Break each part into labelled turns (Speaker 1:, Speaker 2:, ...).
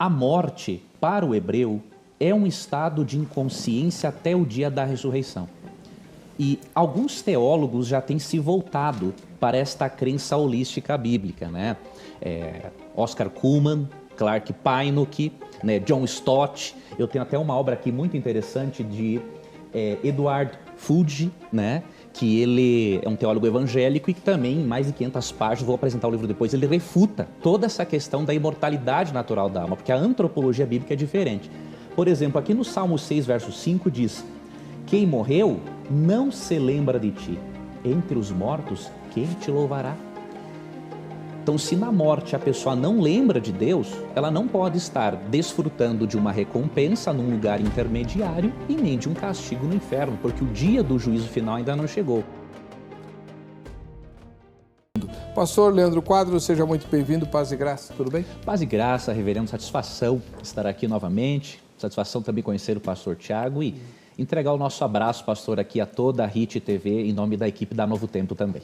Speaker 1: A morte, para o hebreu, é um estado de inconsciência até o dia da ressurreição. E alguns teólogos já têm se voltado para esta crença holística bíblica, né? Oscar Cullmann, Clark Pinnock, né? John Stott. Eu tenho até uma obra aqui muito interessante de Edward Fudge, né? Que ele é um teólogo evangélico e que também, em mais de 500 páginas, vou apresentar o livro depois, ele refuta toda essa questão da imortalidade natural da alma, porque a antropologia bíblica é diferente. Por exemplo, aqui no Salmo 6, verso 5 diz: quem morreu não se lembra de ti, entre os mortos quem te louvará? Então, se na morte a pessoa não lembra de Deus, ela não pode estar desfrutando de uma recompensa num lugar intermediário e nem de um castigo no inferno, porque o dia do juízo final ainda não chegou.
Speaker 2: Pastor Leandro Quadro, seja muito bem-vindo, paz e graça, tudo bem?
Speaker 1: Paz e graça, reverendo, satisfação estar aqui novamente, satisfação também conhecer o pastor Tiago e entregar o nosso abraço, pastor, aqui a toda a HIT TV, em nome da equipe da Novo Tempo também.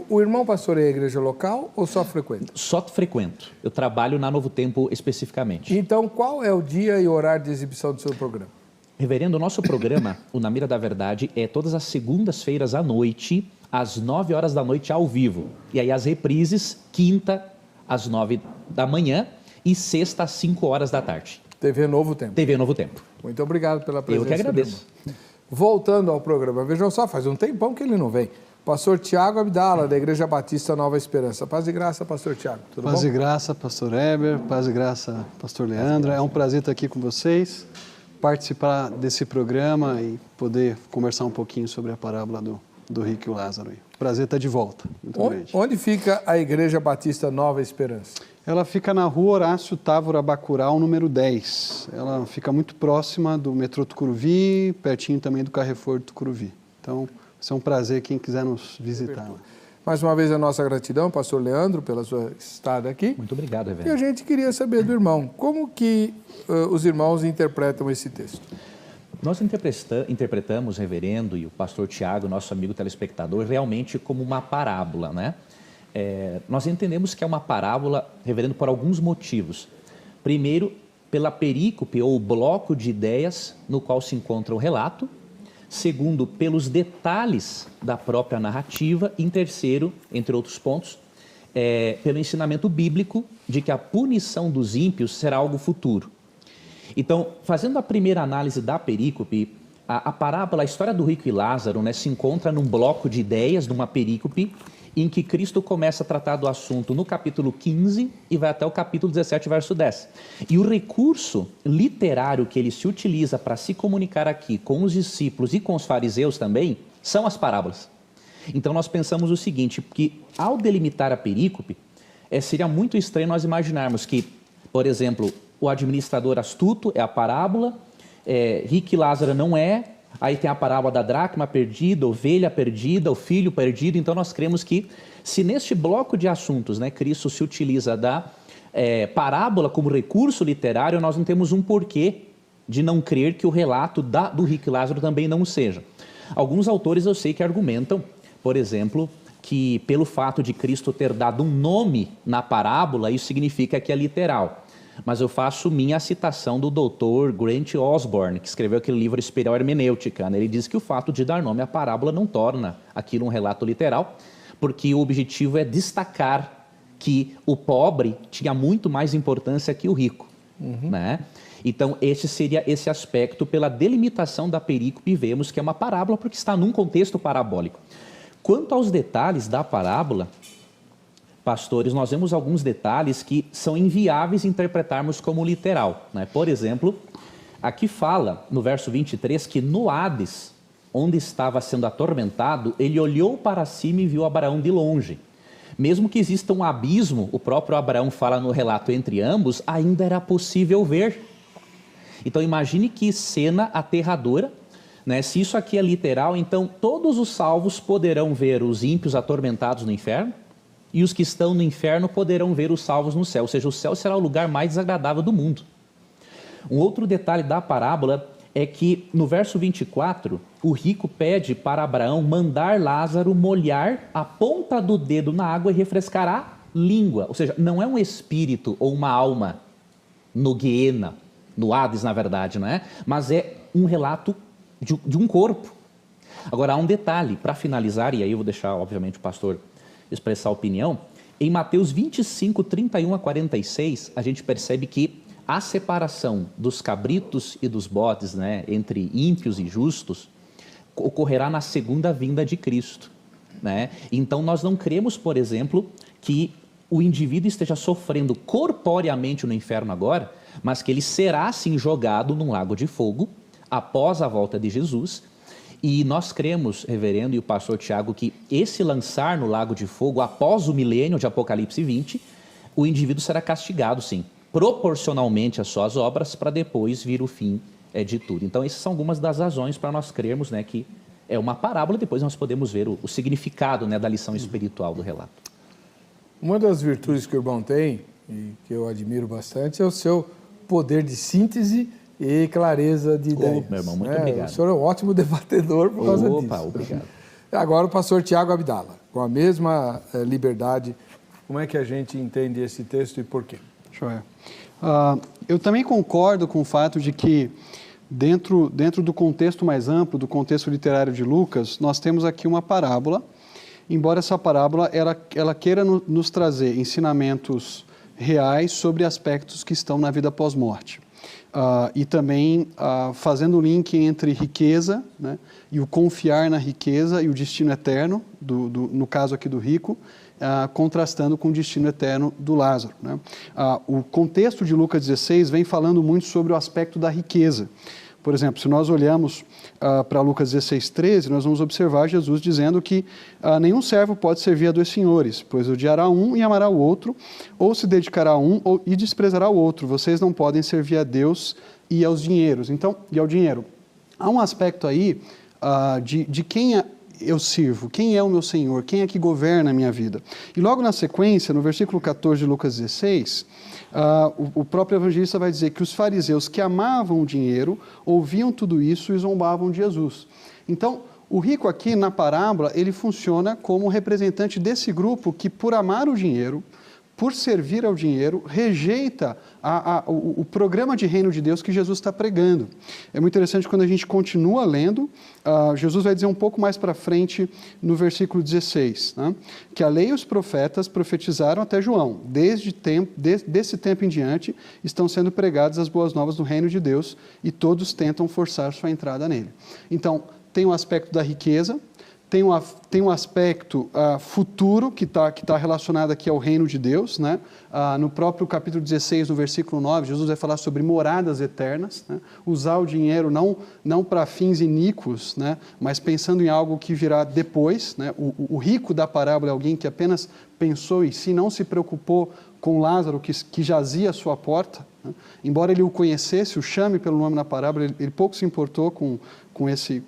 Speaker 2: O irmão pastor é a igreja local ou só frequenta?
Speaker 1: Só frequento. Eu trabalho na Novo Tempo especificamente.
Speaker 2: Então, qual é o dia e horário de exibição do seu programa?
Speaker 1: Reverendo, o nosso programa, o Na Mira da Verdade, é todas as segundas-feiras à noite, às 9 horas da noite ao vivo. E aí as reprises, quinta, às 9 da manhã e sexta, às 5 horas da tarde.
Speaker 2: TV Novo Tempo.
Speaker 1: TV Novo Tempo.
Speaker 2: Muito obrigado pela presença.
Speaker 1: Eu que agradeço.
Speaker 2: Voltando ao programa, vejam só, faz um tempão que ele não vem. Pastor Tiago Abdala, da Igreja Batista Nova Esperança. Paz e graça, pastor Tiago. Tudo bom?
Speaker 3: Paz e graça, pastor Heber. Paz e graça, pastor Leandro. É um prazer estar aqui com vocês, participar desse programa e poder conversar um pouquinho sobre a parábola do rico e o Lázaro. Prazer estar de volta. Muito grande.
Speaker 2: Onde fica a Igreja Batista Nova Esperança?
Speaker 3: Ela fica na rua Horácio Távora Bacurau, número 10. Ela fica muito próxima do metrô Tucuruvi, pertinho também do Carrefour do Tucuruvi. Então, vai ser um prazer quem quiser nos visitar.
Speaker 2: Mais uma vez a nossa gratidão, pastor Leandro, pela sua estada aqui.
Speaker 1: Muito obrigado, reverendo.
Speaker 2: E a gente queria saber do irmão, como que os irmãos interpretam esse texto?
Speaker 1: Nós interpretamos, reverendo, e o pastor Tiago, nosso amigo telespectador, realmente como uma parábola, né? Nós entendemos que é uma parábola, reverendo, por alguns motivos. Primeiro, pela perícope ou bloco de ideias no qual se encontra o relato. Segundo, pelos detalhes da própria narrativa. E em terceiro, entre outros pontos, pelo ensinamento bíblico de que a punição dos ímpios será algo futuro. Então, fazendo a primeira análise da perícope, a parábola, a história do rico e Lázaro, né, se encontra num bloco de ideias, numa perícope, em que Cristo começa a tratar do assunto no capítulo 15 e vai até o capítulo 17, verso 10. E o recurso literário que ele se utiliza para se comunicar aqui com os discípulos e com os fariseus também são as parábolas. Então nós pensamos o seguinte, que ao delimitar a perícope, seria muito estranho nós imaginarmos que, por exemplo, o administrador astuto é a parábola, rico e Lázaro não é. Aí tem a parábola da dracma perdida, ovelha perdida, o filho perdido. Então nós cremos que se neste bloco de assuntos, né, Cristo se utiliza da parábola como recurso literário, nós não temos um porquê de não crer que o relato do rico e Lázaro também não seja. Alguns autores eu sei que argumentam, por exemplo, que pelo fato de Cristo ter dado um nome na parábola, isso significa que é literal. Mas eu faço minha citação do Dr. Grant Osborne, que escreveu aquele livro Espiral Hermenêutica. Ele diz que o fato de dar nome à parábola não torna aquilo um relato literal, porque o objetivo é destacar que o pobre tinha muito mais importância que o rico. Né? Então, esse seria esse aspecto pela delimitação da perícope, vemos que é uma parábola porque está num contexto parabólico. Quanto aos detalhes da parábola, pastores, nós vemos alguns detalhes que são inviáveis interpretarmos como literal, né? Por exemplo, aqui fala, no verso 23, que no Hades, onde estava sendo atormentado, ele olhou para cima e viu Abraão de longe. Mesmo que exista um abismo, o próprio Abraão fala no relato entre ambos, ainda era possível ver. Então imagine que cena aterradora, né? Se isso aqui é literal, então todos os salvos poderão ver os ímpios atormentados no inferno, e os que estão no inferno poderão ver os salvos no céu, ou seja, o céu será o lugar mais desagradável do mundo. Um outro detalhe da parábola é que no verso 24, o rico pede para Abraão mandar Lázaro molhar a ponta do dedo na água e refrescar a língua, ou seja, não é um espírito ou uma alma, no Guiena, no Hades, na verdade, não é? Mas é um relato de um corpo. Agora, há um detalhe, para finalizar, e aí eu vou deixar, obviamente, o pastor expressar a opinião. Em Mateus 25, 31 a 46, a gente percebe que a separação dos cabritos e dos bodes, né, entre ímpios e justos, ocorrerá na segunda vinda de Cristo, né? Então, nós não cremos, por exemplo, que o indivíduo esteja sofrendo corporeamente no inferno agora, mas que ele será, sim, jogado num lago de fogo após a volta de Jesus. E nós cremos, reverendo e o pastor Tiago, que esse lançar no lago de fogo, após o milênio de Apocalipse 20, o indivíduo será castigado, sim, proporcionalmente às suas obras, para depois vir o fim de tudo. Então, essas são algumas das razões para nós crermos, né, que é uma parábola, depois nós podemos ver o significado, né, da lição espiritual do relato.
Speaker 2: Uma das virtudes que o irmão tem, e que eu admiro bastante, é o seu poder de síntese e clareza de ideias.
Speaker 1: Meu irmão, muito obrigado.
Speaker 2: O senhor é um ótimo debatedor por causa disso.
Speaker 1: Opa, obrigado.
Speaker 2: Agora o pastor Tiago Abdala, com a mesma liberdade, como é que a gente entende esse texto e por quê?
Speaker 3: Joia. Eu também concordo com o fato de que, dentro do contexto mais amplo, do contexto literário de Lucas, nós temos aqui uma parábola, embora essa parábola ela queira nos trazer ensinamentos reais sobre aspectos que estão na vida pós-morte. E também fazendo o link entre riqueza, né, e o confiar na riqueza e o destino eterno, no caso aqui do rico, contrastando com o destino eterno do Lázaro, né? O contexto de Lucas 16 vem falando muito sobre o aspecto da riqueza. Por exemplo, se nós olhamos para Lucas 16:13, nós vamos observar Jesus dizendo que nenhum servo pode servir a dois senhores, pois odiará um e amará o outro, ou se dedicará a um e desprezará o outro. Vocês não podem servir a Deus e ao dinheiro. Há um aspecto aí de quem eu sirvo, quem é o meu Senhor, quem é que governa a minha vida. E logo na sequência, no versículo 14 de Lucas 16, o próprio evangelista vai dizer que os fariseus que amavam o dinheiro ouviam tudo isso e zombavam de Jesus. Então, o rico aqui na parábola, ele funciona como representante desse grupo que, por amar o dinheiro, por servir ao dinheiro, rejeita o programa de reino de Deus que Jesus está pregando. É muito interessante quando a gente continua lendo, Jesus vai dizer um pouco mais para frente no versículo 16, né, que a lei e os profetas profetizaram até João. Desse tempo em diante, estão sendo pregadas as boas novas do reino de Deus e todos tentam forçar sua entrada nele. Então, tem o aspecto da riqueza, tem um aspecto futuro que tá relacionado aqui ao reino de Deus, né? No próprio capítulo 16, no versículo 9, Jesus vai falar sobre moradas eternas, né? Usar o dinheiro não para fins iníquos, né? Mas pensando em algo que virá depois, né? O rico da parábola é alguém que apenas pensou em si, não se preocupou com Lázaro que jazia à sua porta, né? Embora ele o conhecesse, o chame pelo nome na parábola, ele pouco se importou com esse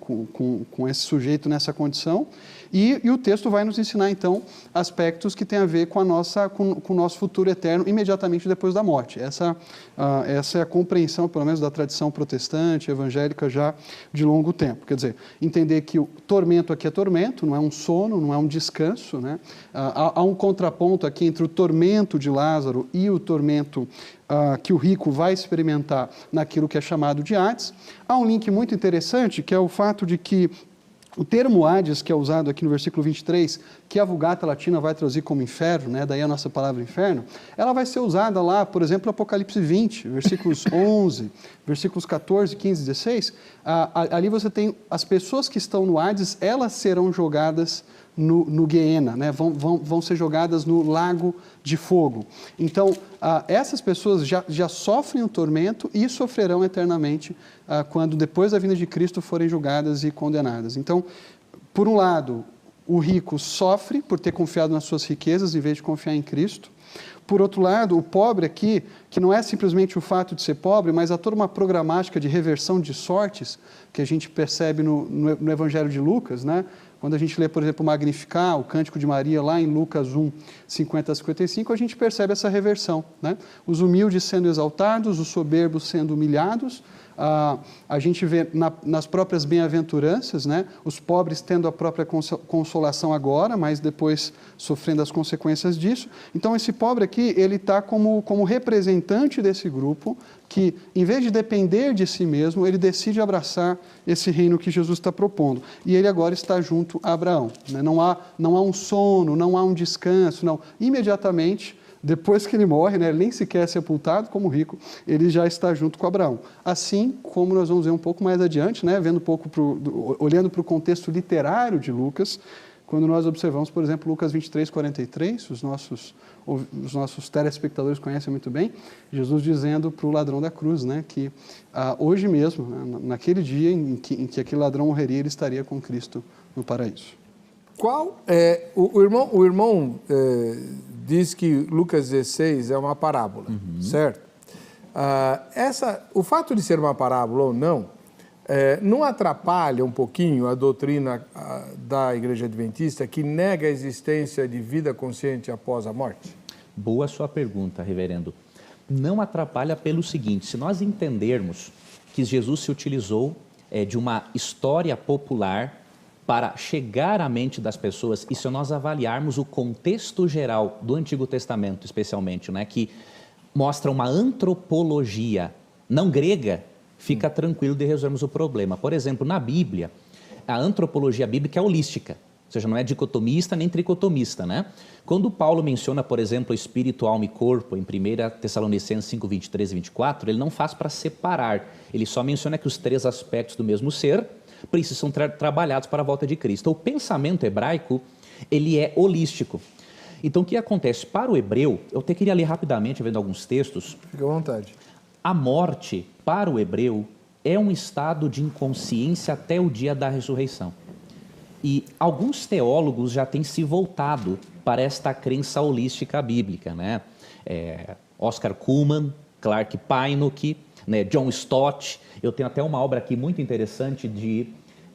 Speaker 3: sujeito nessa condição, e o texto vai nos ensinar, então, aspectos que têm a ver com o nosso futuro eterno imediatamente depois da morte. Essa é a compreensão, pelo menos, da tradição protestante, evangélica, já de longo tempo. Quer dizer, entender que o tormento aqui é tormento, não é um sono, não é um descanso, né? Há um contraponto aqui entre o tormento de Lázaro e o tormento que o rico vai experimentar naquilo que é chamado de Hades. Há um link muito interessante, que é o fato de que o termo Hades, que é usado aqui no versículo 23, que a Vulgata Latina vai traduzir como inferno, né? Daí a nossa palavra inferno, ela vai ser usada lá, por exemplo, no Apocalipse 20, versículos 11, versículos 14, 15, 16. Ali você tem as pessoas que estão no Hades, elas serão jogadas no Guiena, né? Vão ser jogadas no lago de fogo. Então, essas pessoas já sofrem o tormento e sofrerão eternamente quando, depois da vinda de Cristo, forem julgadas e condenadas. Então, por um lado, o rico sofre por ter confiado nas suas riquezas em vez de confiar em Cristo. Por outro lado, o pobre aqui, que não é simplesmente o fato de ser pobre, mas há toda uma programática de reversão de sortes que a gente percebe no Evangelho de Lucas, né? Quando a gente lê, por exemplo, o Magnificat, o Cântico de Maria, lá em Lucas 1, 50 a 55, a gente percebe essa reversão, né? Os humildes sendo exaltados, os soberbos sendo humilhados, a gente vê nas próprias bem-aventuranças, né, os pobres tendo a própria consolação agora, mas depois sofrendo as consequências disso. Então, esse pobre aqui, ele está como representante desse grupo, que, em vez de depender de si mesmo, ele decide abraçar esse reino que Jesus está propondo. E ele agora está junto a Abraão. Né? Não há um sono, não há um descanso, não. Imediatamente, depois que ele morre, né, ele nem sequer é sepultado como rico, ele já está junto com Abraão. Assim como nós vamos ver um pouco mais adiante, né, olhando para o contexto literário de Lucas, quando nós observamos, por exemplo, Lucas 23, 43, os nossos telespectadores conhecem muito bem, Jesus dizendo para o ladrão da cruz, né, que hoje mesmo, né, naquele dia em que aquele ladrão morreria, ele estaria com Cristo no paraíso.
Speaker 2: O irmão diz que Lucas 16 é uma parábola, certo? O fato de ser uma parábola ou não, não atrapalha um pouquinho a doutrina da Igreja Adventista que nega a existência de vida consciente após a morte?
Speaker 1: Boa sua pergunta, reverendo. Não atrapalha pelo seguinte: se nós entendermos que Jesus se utilizou de uma história popular para chegar à mente das pessoas, e se nós avaliarmos o contexto geral do Antigo Testamento, especialmente, né, que mostra uma antropologia não grega, fica tranquilo de resolvermos o problema. Por exemplo, na Bíblia, a antropologia bíblica é holística, ou seja, não é dicotomista nem tricotomista, né? Quando Paulo menciona, por exemplo, espírito, alma e corpo, em 1 Tessalonicenses 5, 23 e 24, ele não faz para separar, ele só menciona que os três aspectos do mesmo ser precisam ser trabalhados para a volta de Cristo. O pensamento hebraico, ele é holístico. Então, o que acontece? Para o hebreu, eu até queria ler rapidamente, vendo alguns textos.
Speaker 2: Fique à vontade.
Speaker 1: A morte, para o hebreu, é um estado de inconsciência até o dia da ressurreição. E alguns teólogos já têm se voltado para esta crença holística bíblica, né? Oscar Cullmann, Clark Pinnock, né, John Stott. Eu tenho até uma obra aqui muito interessante de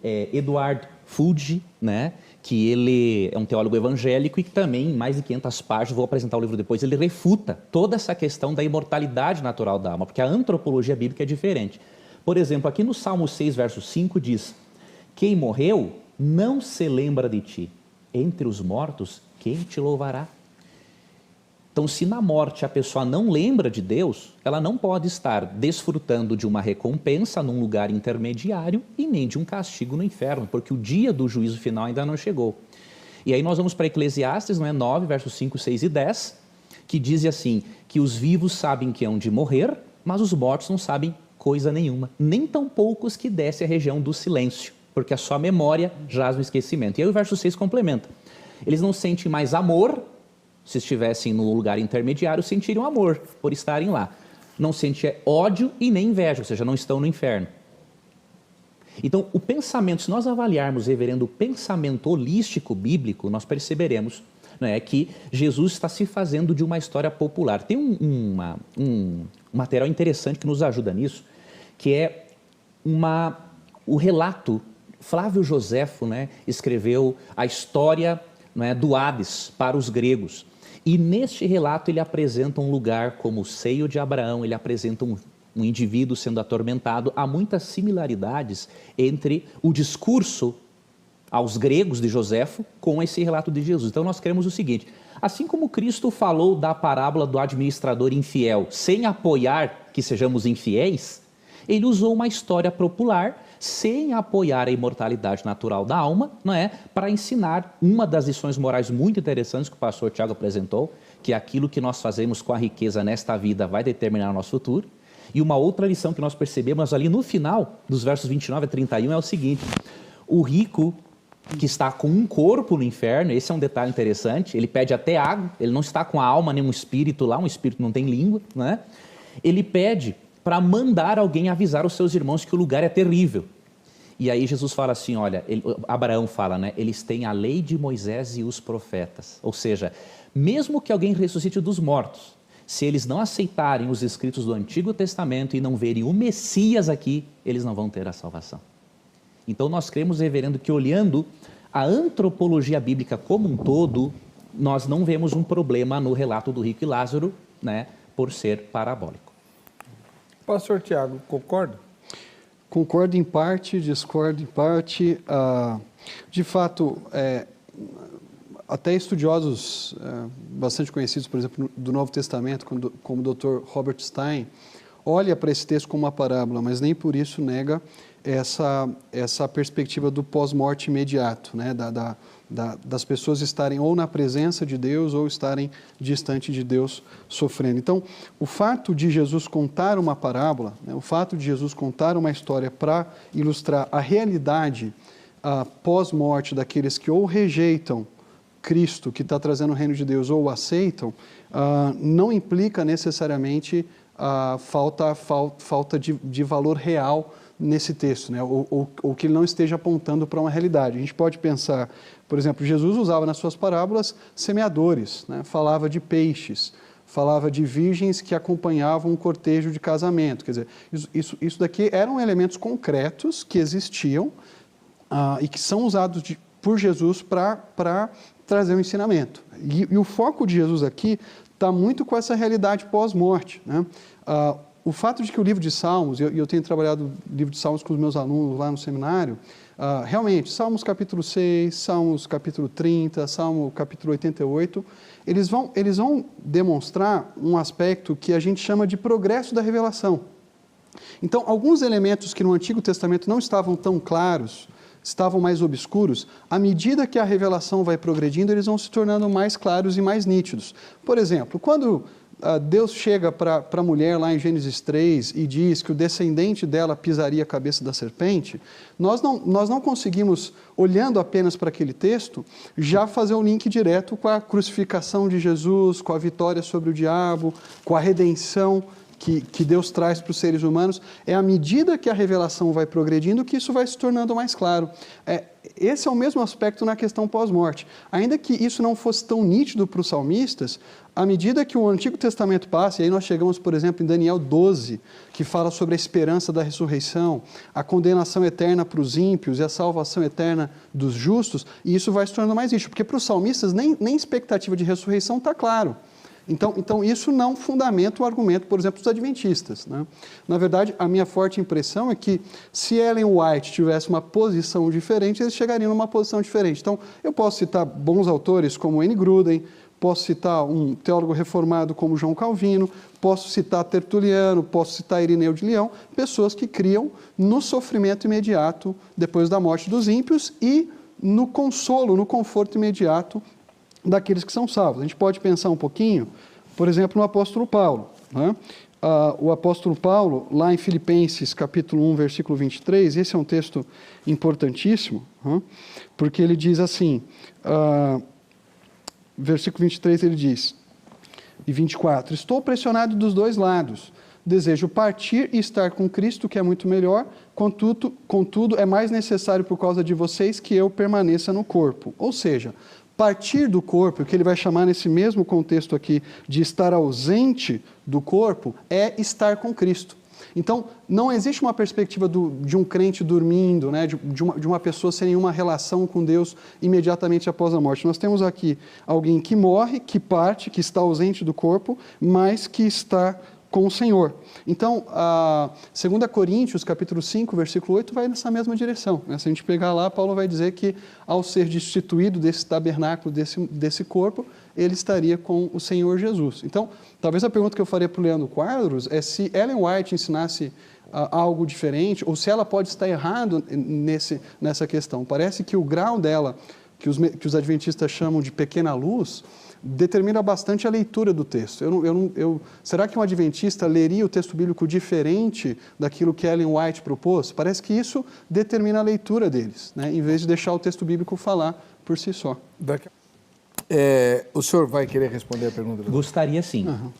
Speaker 1: Edward Fudge, né, que ele é um teólogo evangélico e que também, em mais de 500 páginas, vou apresentar o livro depois, ele refuta toda essa questão da imortalidade natural da alma, porque a antropologia bíblica é diferente. Por exemplo, aqui no Salmo 6, verso 5, diz: quem morreu não se lembra de ti, entre os mortos, quem te louvará? Então, se na morte a pessoa não lembra de Deus, ela não pode estar desfrutando de uma recompensa num lugar intermediário e nem de um castigo no inferno, porque o dia do juízo final ainda não chegou. E aí nós vamos para Eclesiastes, 9, versos 5, 6 e 10, que diz assim, que os vivos sabem que hão de morrer, mas os mortos não sabem coisa nenhuma, nem tão poucos que desce a região do silêncio, porque a sua memória jaz no esquecimento. E aí o verso 6 complementa. Eles não sentem mais amor. Se estivessem no lugar intermediário, sentiriam amor por estarem lá. Não sentem ódio e nem inveja, ou seja, não estão no inferno. Então, o pensamento, se nós avaliarmos, reverendo, o pensamento holístico bíblico, nós perceberemos, né, que Jesus está se fazendo de uma história popular. Tem um material interessante que nos ajuda nisso, que é o relato. Flávio Joséfo, né, escreveu a história, né, do Hades para os gregos. E neste relato ele apresenta um lugar como o seio de Abraão, ele apresenta um indivíduo sendo atormentado. Há muitas similaridades entre o discurso aos gregos de Joséfo com esse relato de Jesus. Então nós cremos o seguinte: assim como Cristo falou da parábola do administrador infiel, sem apoiar que sejamos infiéis, ele usou uma história popular sem apoiar a imortalidade natural da alma, não é? Para ensinar uma das lições morais muito interessantes que o pastor Tiago apresentou, que é aquilo que nós fazemos com a riqueza nesta vida vai determinar o nosso futuro. E uma outra lição que nós percebemos ali no final, dos versos 29 a 31, é o seguinte: o rico que está com um corpo no inferno, esse é um detalhe interessante, ele pede até água, ele não está com a alma nem um espírito lá, um espírito não tem língua, né? Ele pede para mandar alguém avisar os seus irmãos que o lugar é terrível. E aí Jesus fala assim, olha, Abraão fala, né? Eles têm a lei de Moisés e os profetas. Ou seja, mesmo que alguém ressuscite dos mortos, se eles não aceitarem os escritos do Antigo Testamento e não verem o Messias aqui, eles não vão ter a salvação. Então nós cremos, reverendo, que olhando a antropologia bíblica como um todo, nós não vemos um problema no relato do rico e Lázaro, né? Por ser parabólico.
Speaker 2: Pastor Tiago, concorda?
Speaker 3: Concordo em parte, discordo em parte. De fato, até estudiosos bastante conhecidos, por exemplo, do Novo Testamento, como o Dr. Robert Stein, olha para esse texto como uma parábola, mas nem por isso nega essa perspectiva do pós-morte imediato, né? Das pessoas estarem ou na presença de Deus ou estarem distante de Deus sofrendo. Então, o fato de Jesus contar uma parábola, né? O fato de Jesus contar uma história para ilustrar a realidade pós-morte daqueles que ou rejeitam Cristo, que está trazendo o reino de Deus, ou o aceitam, não implica necessariamente falta de valor real nesse texto, né? ou que ele não esteja apontando para uma realidade. A gente pode pensar, por exemplo, Jesus usava nas suas parábolas semeadores, né? Falava de peixes, falava de virgens que acompanhavam um cortejo de casamento. Quer dizer, isso daqui eram elementos concretos que existiam e que são usados por Jesus para trazer um ensinamento. E o foco de Jesus aqui está muito com essa realidade pós-morte, né? O fato de que o livro de Salmos, e eu tenho trabalhado o livro de Salmos com os meus alunos lá no seminário, realmente, Salmos capítulo 6, Salmos capítulo 30, Salmo capítulo 88, eles vão demonstrar um aspecto que a gente chama de progresso da revelação. Então, alguns elementos que no Antigo Testamento não estavam tão claros, estavam mais obscuros, à medida que a revelação vai progredindo, eles vão se tornando mais claros e mais nítidos. Por exemplo, quando Deus chega para a mulher lá em Gênesis 3 e diz que o descendente dela pisaria a cabeça da serpente, nós não conseguimos, olhando apenas para aquele texto, já fazer um link direto com a crucificação de Jesus, com a vitória sobre o diabo, com a redenção que Deus traz para os seres humanos. É à medida que a revelação vai progredindo que isso vai se tornando mais claro. Esse é o mesmo aspecto na questão pós-morte. Ainda que isso não fosse tão nítido para os salmistas, à medida que o Antigo Testamento passa, e aí nós chegamos, por exemplo, em Daniel 12, que fala sobre a esperança da ressurreição, a condenação eterna para os ímpios e a salvação eterna dos justos, e isso vai se tornando mais nítido, porque para os salmistas nem expectativa de ressurreição está claro. Então, isso não fundamenta o argumento, por exemplo, dos adventistas, né? Na verdade, a minha forte impressão é que se Ellen White tivesse uma posição diferente, eles chegariam numa posição diferente. Então, eu posso citar bons autores como N. Gruden, posso citar um teólogo reformado como João Calvino, posso citar Tertuliano, posso citar Irineu de Leão, pessoas que criam no sofrimento imediato depois da morte dos ímpios e no consolo, no conforto imediato daqueles que são salvos. A gente pode pensar um pouquinho, por exemplo, no apóstolo Paulo, né? O apóstolo Paulo, lá em Filipenses capítulo 1, versículo 23, esse é um texto importantíssimo, né? Porque ele diz assim, versículo 23 ele diz, e 24, estou pressionado dos dois lados, desejo partir e estar com Cristo, que é muito melhor, contudo é mais necessário por causa de vocês que eu permaneça no corpo. Ou seja, partir do corpo, o que ele vai chamar nesse mesmo contexto aqui de estar ausente do corpo, é estar com Cristo. Então, não existe uma perspectiva de um crente dormindo, né, de uma pessoa sem nenhuma relação com Deus imediatamente após a morte. Nós temos aqui alguém que morre, que parte, que está ausente do corpo, mas que está com o Senhor. Então, 2 Coríntios, capítulo 5, versículo 8, vai nessa mesma direção, né? Se a gente pegar lá, Paulo vai dizer que, ao ser destituído desse tabernáculo, desse corpo, ele estaria com o Senhor Jesus. Então, talvez a pergunta que eu faria para o Leandro Quadros é se Ellen White ensinasse algo diferente, ou se ela pode estar errado nessa questão. Parece que o grau dela, que os adventistas chamam de pequena luz, determina bastante a leitura do texto. Será que um adventista leria o texto bíblico diferente daquilo que Ellen White propôs? Parece que isso determina a leitura deles, né? Em vez de deixar o texto bíblico falar por si só.
Speaker 2: O senhor vai querer responder a pergunta?
Speaker 1: Gostaria sim.
Speaker 3: Uhum.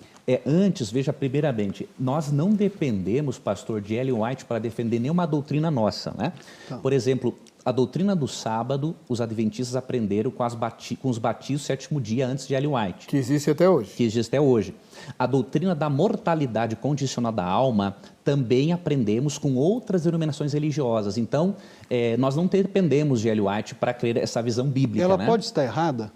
Speaker 1: Antes, veja, primeiramente, nós não dependemos, pastor, de Ellen White para defender nenhuma doutrina nossa, né? Tá. Por exemplo, a doutrina do sábado, os adventistas aprenderam com os batismos sétimo dia antes de Ellen White.
Speaker 2: Que existe até hoje.
Speaker 1: Que existe até hoje. A doutrina da mortalidade condicional da alma também aprendemos com outras denominações religiosas. Então, nós não dependemos de Ellen White para crer essa visão bíblica.
Speaker 3: Ela
Speaker 1: né?
Speaker 3: pode estar errada?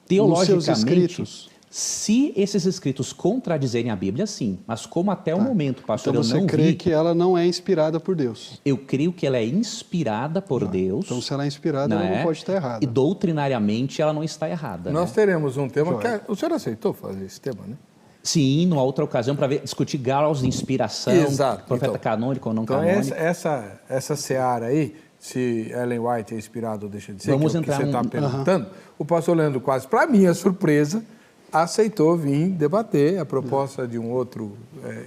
Speaker 1: Teologicamente,
Speaker 3: nos seus escritos?
Speaker 1: Se esses escritos contradizerem a Bíblia, sim. Mas como até o momento, pastor,
Speaker 3: Então
Speaker 1: eu
Speaker 3: você
Speaker 1: não
Speaker 3: crê
Speaker 1: vi...
Speaker 3: que ela não é inspirada por Deus?
Speaker 1: Eu creio que ela é inspirada por Deus.
Speaker 3: Então, se ela é inspirada, ela não pode estar errada.
Speaker 1: E doutrinariamente ela não está errada.
Speaker 2: Nós teremos um tema que... O senhor aceitou fazer esse tema, né?
Speaker 1: Sim, numa outra ocasião, para discutir graus de inspiração,
Speaker 2: Exato.
Speaker 1: profeta
Speaker 2: então,
Speaker 1: canônico ou não
Speaker 2: então
Speaker 1: canônico.
Speaker 2: essa seara aí, se Ellen White é inspirada ou deixa de ser,
Speaker 1: Vamos
Speaker 2: que é o que
Speaker 1: entrar
Speaker 2: você está perguntando, o pastor Leandro, quase para minha surpresa, aceitou vir debater a proposta de um outro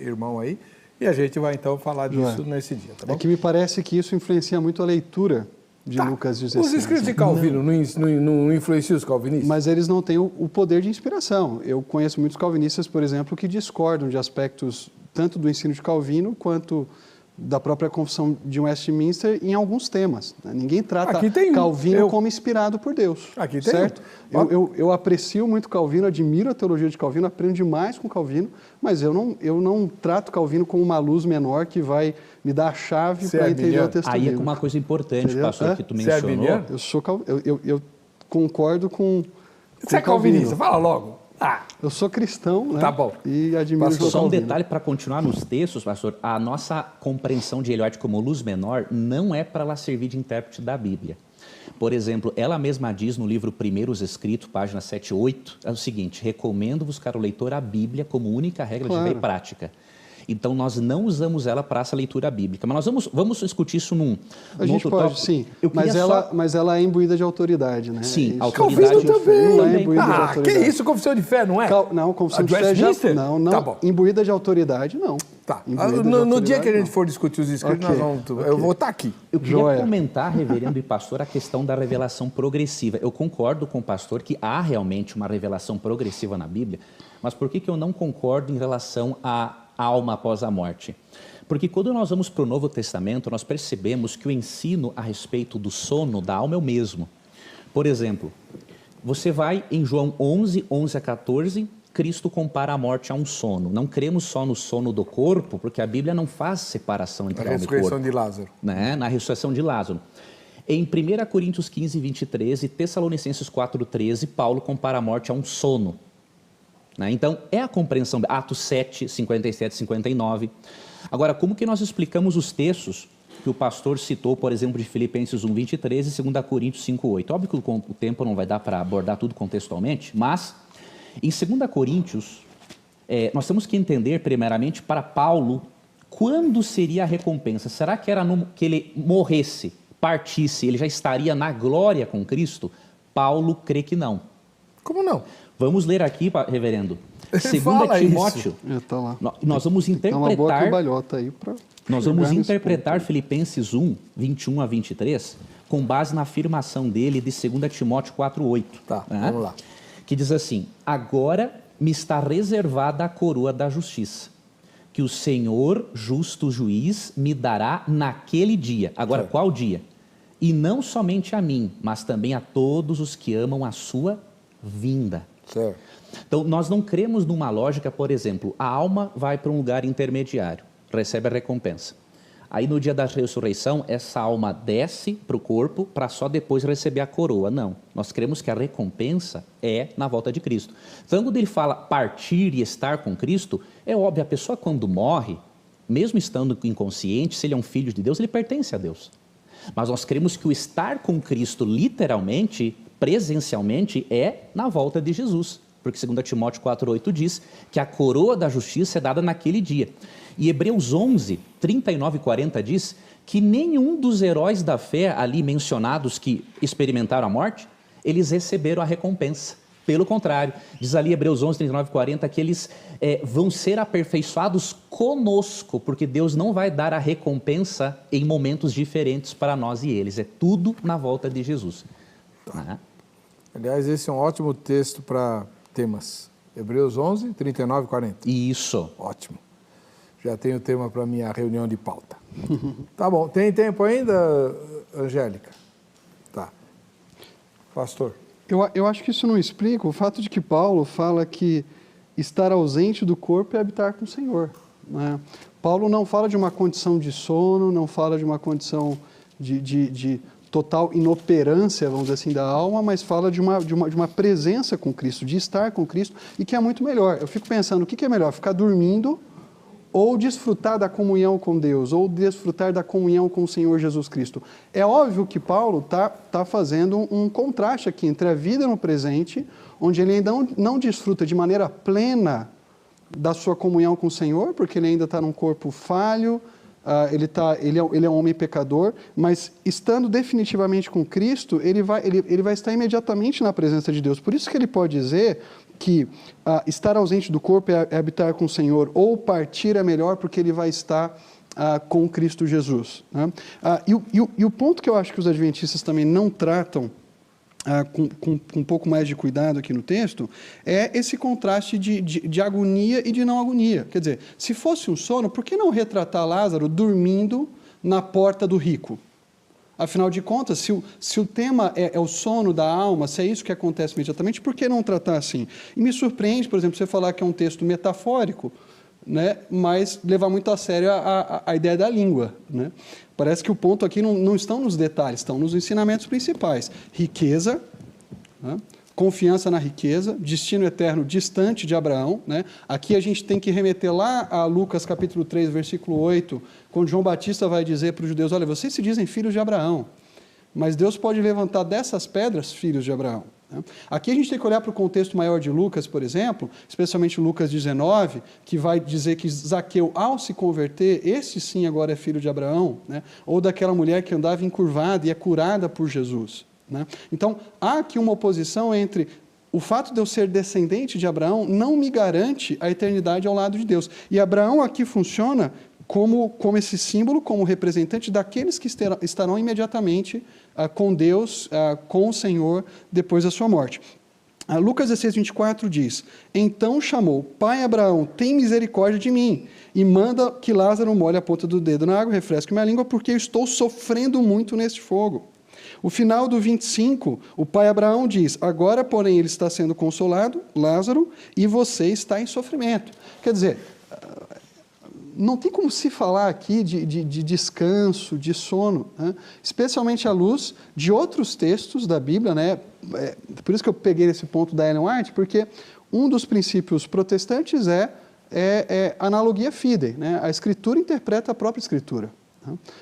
Speaker 2: irmão aí, e a gente vai então falar disso nesse dia, tá bom?
Speaker 3: É que me parece que isso influencia muito a leitura de Lucas 16.
Speaker 2: Os escritos de Calvino não influenciam os calvinistas?
Speaker 3: Mas eles não têm o poder de inspiração. Eu conheço muitos calvinistas, por exemplo, que discordam de aspectos tanto do ensino de Calvino quanto da própria confissão de Westminster em alguns temas. Ninguém trata Calvino como inspirado por Deus.
Speaker 2: Aqui tem
Speaker 3: certo? Eu aprecio muito Calvino, admiro a teologia de Calvino, aprendo demais com Calvino, mas eu não trato Calvino como uma luz menor que vai me dar a chave para entender o texto
Speaker 1: Aí
Speaker 3: bíblico.
Speaker 1: é uma coisa importante, pastor, que tu
Speaker 2: Você é
Speaker 1: mencionou.
Speaker 3: Eu concordo com
Speaker 2: Você é calvinista? Fala logo.
Speaker 3: Eu sou cristão, né?
Speaker 2: Tá bom.
Speaker 3: E admiro o
Speaker 1: Só um
Speaker 3: Calvino.
Speaker 1: detalhe para continuar nos textos, pastor. A nossa compreensão de Ellen White como luz menor não é para ela servir de intérprete da Bíblia. Por exemplo, ela mesma diz no livro Primeiros Escritos, página 7 e 8, é o seguinte: recomendo-vos, caro leitor, a Bíblia como única regra de fé e prática. Então, nós não usamos ela para essa leitura bíblica. Mas nós vamos discutir isso num
Speaker 3: A gente
Speaker 1: outro
Speaker 3: pode,
Speaker 1: tópico.
Speaker 3: sim. Mas ela é imbuída de autoridade, né?
Speaker 1: Sim,
Speaker 2: Calvino também.
Speaker 3: Não é imbuída de
Speaker 2: Que
Speaker 3: autoridade.
Speaker 2: isso? Confissão de fé, não é?
Speaker 3: Não, confissão de fé
Speaker 2: Westminster?
Speaker 3: não.
Speaker 2: Tá bom.
Speaker 3: Imbuída de autoridade, não.
Speaker 2: Tá.
Speaker 3: Imbuída de
Speaker 2: No dia
Speaker 3: autoridade,
Speaker 2: que a gente
Speaker 3: não.
Speaker 2: for discutir os escritos, eu vou estar aqui.
Speaker 1: Eu queria comentar, reverendo e pastor, a questão da revelação progressiva. Eu concordo com o pastor que há realmente uma revelação progressiva na Bíblia, mas por que eu não concordo em relação à alma após a morte? Porque quando nós vamos para o Novo Testamento, nós percebemos que o ensino a respeito do sono da alma é o mesmo. Por exemplo, você vai em João 11, 11 a 14, Cristo compara a morte a um sono. Não cremos só no sono do corpo, porque a Bíblia não faz separação entre alma e corpo.
Speaker 2: A ressurreição de Lázaro.
Speaker 1: Né? Na ressurreição de Lázaro. Em 1 Coríntios 15, 23 e Tessalonicenses 4, 13, Paulo compara a morte a um sono. Né? Então, é a compreensão, Atos 7, 57 e 59. Agora, como que nós explicamos os textos que o pastor citou, por exemplo, de Filipenses 1, 23 e 2 Coríntios 5, 8? Óbvio que o tempo não vai dar para abordar tudo contextualmente, mas em 2 Coríntios, nós temos que entender, primeiramente, para Paulo, quando seria a recompensa. Será que era que ele morresse, partisse, ele já estaria na glória com Cristo? Paulo crê que não.
Speaker 2: Como não?
Speaker 1: Vamos ler aqui, reverendo.
Speaker 2: Fala
Speaker 1: 2 Timóteo.
Speaker 3: Tá lá.
Speaker 1: Nós vamos interpretar.
Speaker 3: Uma boa cambalhota aí para.
Speaker 1: Nós vamos interpretar Filipenses 1, 21 a 23, com base na afirmação dele de 2 Timóteo 4, 8.
Speaker 2: Tá,
Speaker 1: né?
Speaker 2: vamos lá.
Speaker 1: Que diz assim: agora me está reservada a coroa da justiça, que o Senhor, justo juiz, me dará naquele dia. Agora, qual dia? E não somente a mim, mas também a todos os que amam a sua vinda.
Speaker 2: Certo.
Speaker 1: Então, nós não cremos numa lógica, por exemplo, a alma vai para um lugar intermediário, recebe a recompensa. Aí, no dia da ressurreição, essa alma desce para o corpo para só depois receber a coroa. Não, nós cremos que a recompensa é na volta de Cristo. Então, quando ele fala partir e estar com Cristo, é óbvio, a pessoa quando morre, mesmo estando inconsciente, se ele é um filho de Deus, ele pertence a Deus. Mas nós cremos que o estar com Cristo, literalmente, presencialmente, é na volta de Jesus. Porque 2 Timóteo 4,8 diz que a coroa da justiça é dada naquele dia. E Hebreus 11, 39 e 40 diz que nenhum dos heróis da fé ali mencionados que experimentaram a morte, eles receberam a recompensa. Pelo contrário, diz ali Hebreus 11, 39 e 40 que eles vão ser aperfeiçoados conosco, porque Deus não vai dar a recompensa em momentos diferentes para nós e eles. É tudo na volta de Jesus. Tá.
Speaker 2: Aliás, esse é um ótimo texto para temas. Hebreus 11, 39 e 40.
Speaker 1: Isso.
Speaker 2: Ótimo. Já tenho o tema para minha reunião de pauta. Tá bom. Tem tempo ainda, Angélica? Tá. Pastor.
Speaker 3: Eu acho que isso não explica o fato de que Paulo fala que estar ausente do corpo é habitar com o Senhor. Né? Paulo não fala de uma condição de sono, não fala de uma condição de total inoperância, vamos dizer assim, da alma, mas fala de uma presença com Cristo, de estar com Cristo, e que é muito melhor. Eu fico pensando, o que é melhor, ficar dormindo ou desfrutar da comunhão com Deus, ou desfrutar da comunhão com o Senhor Jesus Cristo? É óbvio que Paulo está fazendo um contraste aqui entre a vida no presente, onde ele ainda não desfruta de maneira plena da sua comunhão com o Senhor, porque ele ainda está num corpo falho, ele é um homem pecador, mas estando definitivamente com Cristo, ele vai estar imediatamente na presença de Deus. Por isso que ele pode dizer que estar ausente do corpo é habitar com o Senhor, ou partir é melhor porque ele vai estar com Cristo Jesus, né? E o ponto que eu acho que os adventistas também não tratam com um pouco mais de cuidado aqui no texto, é esse contraste de agonia e de não agonia. Quer dizer, se fosse um sono, por que não retratar Lázaro dormindo na porta do rico? Afinal de contas, se o tema é o sono da alma, se é isso que acontece imediatamente, por que não tratar assim? E me surpreende, por exemplo, você falar que é um texto metafórico, né, mas levar muito a sério a ideia da língua, né? Parece que o ponto aqui não estão nos detalhes, estão nos ensinamentos principais. Riqueza, né? Confiança na riqueza, destino eterno distante de Abraão, né? Aqui a gente tem que remeter lá a Lucas capítulo 3, versículo 8, quando João Batista vai dizer para os judeus, olha, vocês se dizem filhos de Abraão, mas Deus pode levantar dessas pedras filhos de Abraão. Aqui a gente tem que olhar para o contexto maior de Lucas, por exemplo, especialmente Lucas 19, que vai dizer que Zaqueu, ao se converter, esse sim agora é filho de Abraão, né? Ou daquela mulher que andava encurvada e é curada por Jesus, né? Então, há aqui uma oposição entre o fato de eu ser descendente de Abraão não me garante a eternidade ao lado de Deus. E Abraão aqui funciona como esse símbolo, como representante daqueles que estarão imediatamente com Deus, com o Senhor, depois da sua morte. Lucas 16, 24 diz, então chamou, pai Abraão, tem misericórdia de mim, e manda que Lázaro molhe a ponta do dedo na água, refresque minha língua, porque eu estou sofrendo muito neste fogo. O final do 25, o pai Abraão diz, agora, porém, ele está sendo consolado, Lázaro, e você está em sofrimento. Quer dizer, não tem como se falar aqui de descanso, de sono, né? Especialmente à luz de outros textos da Bíblia, né? Por isso que eu peguei esse ponto da Ellen White, porque um dos princípios protestantes é analogia fidei, né? A Escritura interpreta a própria Escritura.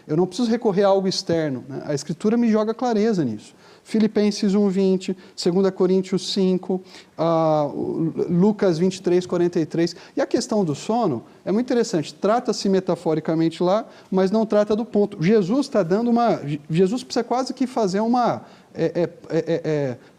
Speaker 3: Eu não preciso recorrer a algo externo, né? A Escritura me joga clareza nisso. Filipenses 1:20, 2 Coríntios 5, Lucas 23, 43. E a questão do sono é muito interessante. Trata-se metaforicamente lá, mas não trata do ponto. Jesus está dando Jesus precisa quase que fazer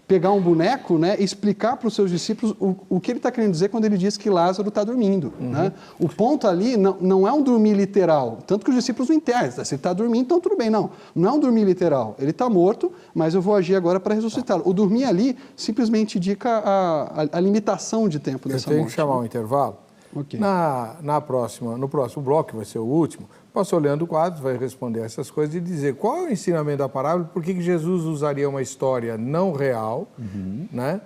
Speaker 3: pegar um boneco, né, e explicar para os seus discípulos o que ele está querendo dizer quando ele diz que Lázaro está dormindo. Uhum. Né? O ponto ali não é um dormir literal, tanto que os discípulos não entendem. Se ele está dormindo, então tudo bem. Não é um dormir literal. Ele está morto, mas eu vou agir agora para ressuscitá-lo. O dormir ali simplesmente indica a limitação de tempo dessa morte.
Speaker 2: Eu tenho que chamar um intervalo.
Speaker 3: Okay.
Speaker 2: No próximo bloco, que vai ser o último, o pastor Leandro Quadros vai responder essas coisas e dizer qual é o ensinamento da parábola, por que Jesus usaria uma história não real, né?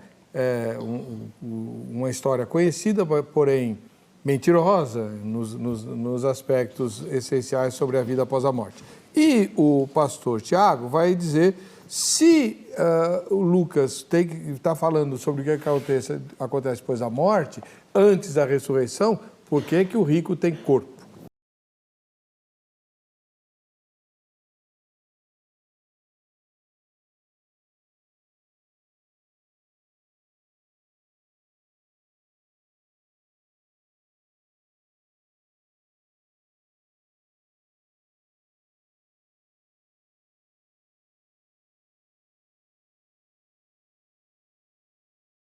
Speaker 2: Uma história conhecida, porém mentirosa nos aspectos essenciais sobre a vida após a morte. E o pastor Tiago vai dizer se o Lucas está falando sobre o que acontece depois da morte, antes da ressurreição, por que o rico tem corpo?